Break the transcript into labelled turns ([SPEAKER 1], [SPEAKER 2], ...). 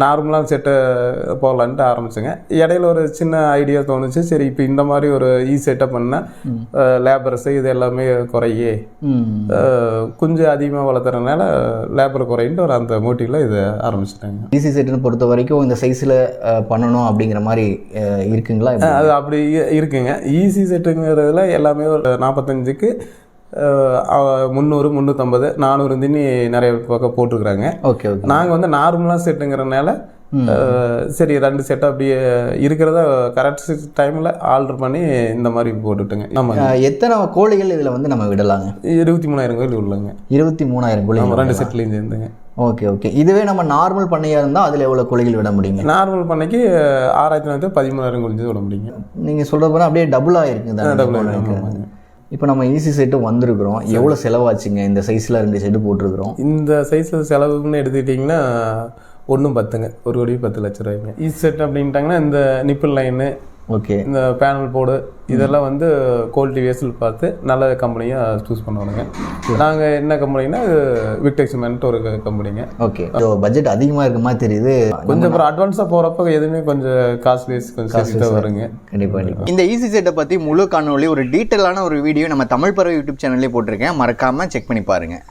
[SPEAKER 1] நார்மலாக செட்டு போடலான்ட்டு ஆரம்பிச்சேங்க. இடையில ஒரு சின்ன ஐடியா தோணுச்சு. சரி இப்போ இந்த மாதிரி ஒரு செட்டப் பண்ணால் லேபர்ஸு இது எல்லாமே குறையே, கொஞ்சம் அதிகமாக வளர்த்துறதுனால லேபர் குறையின்ட்டு ஒரு அந்த மோட்டிவில் இதை ஆரம்பிச்சிட்டாங்க.
[SPEAKER 2] ஈஸி செட்டுன்னு பொறுத்த வரைக்கும் இந்த சைஸில் பண்ணணும் அப்படிங்கிற மாதிரி இருக்குங்களா?
[SPEAKER 1] அது அப்படி இருக்குங்க. ஈஸி செட்டுங்கிறதுல எல்லாமே ஒரு 45க்கு 300, 350, 400 தினி நிறைய பக்கம் போட்டிருக்கிறாங்க.
[SPEAKER 2] Okay okay.
[SPEAKER 1] நாங்கள் வந்து நார்மலாக செட்டுங்கிறனால சரி 2 செட்டு அப்படியே இருக்கிறத கரெக்ட் டைமில் ஆர்டர் பண்ணி இந்த மாதிரி போட்டுட்டுங்க. நம்ம
[SPEAKER 2] எத்தனை கோழிகள் இதில் வந்து நம்ம விடலாங்க?
[SPEAKER 1] 23,000 கோழி உள்ளங்க.
[SPEAKER 2] 23,000 கோழி
[SPEAKER 1] நம்ம 2 செட்லேயும் சேர்ந்துங்க.
[SPEAKER 2] Okay okay. இதுவே நம்ம நார்மல் பண்ணையாக இருந்தால் அதில் எவ்வளோ கோழிகள் விட முடியுங்க?
[SPEAKER 1] நார்மல் பண்ணைக்கு 6,000 13,000 கோழி விட முடியுங்க.
[SPEAKER 2] நீங்கள் சொல்கிற போனால் அப்படியே டபுளாக இருக்குங்க.
[SPEAKER 1] டபுள்.
[SPEAKER 2] இப்போ நம்ம ஈஸி செட்டு வந்திருக்கிறோம், எவ்வளோ செலவாச்சுங்க? இந்த சைஸில் 2 செட்டு போட்டிருக்கிறோம்.
[SPEAKER 1] இந்த சைஸில் செலவுன்னு எடுத்துக்கிட்டிங்கன்னா 1.10ங்க, 1,10,00,000 ரூபாய்ங்க. ஈஸி செட் அப்படின்ட்டாங்கன்னா இந்த நிப்பிள் லைனு,
[SPEAKER 2] ஓகே,
[SPEAKER 1] இந்த பேனல் போர்டு இதெல்லாம் வந்து குவாலிட்டி வேஸில் பார்த்து நல்ல கம்பெனியாக சூஸ் பண்ணுவானுங்க. நாங்கள் என்ன கம்பெனின்னா விக்டெக்ஸ்மென்ட் ஒரு கம்பெனிங்க.
[SPEAKER 2] ஓகே. ஸோ பட்ஜெட் அதிகமாக இருக்க மாதிரி தெரியுது.
[SPEAKER 1] கொஞ்சம் அப்புறம் அட்வான்ஸாக போகிறப்ப எதுவுமே கொஞ்சம் காஸ்ட்லிஸ் கொஞ்சம் வருங்க.
[SPEAKER 2] கண்டிப்பாக. இந்த ஈஸி செட்டை பற்றி முழு காணொலி ஒரு டீட்டெயிலான ஒரு வீடியோ நம்ம தமிழ் பறவை யூடியூப் சேனல்லே போட்டிருக்கேன், மறக்காமல் செக் பண்ணி பாருங்கள்.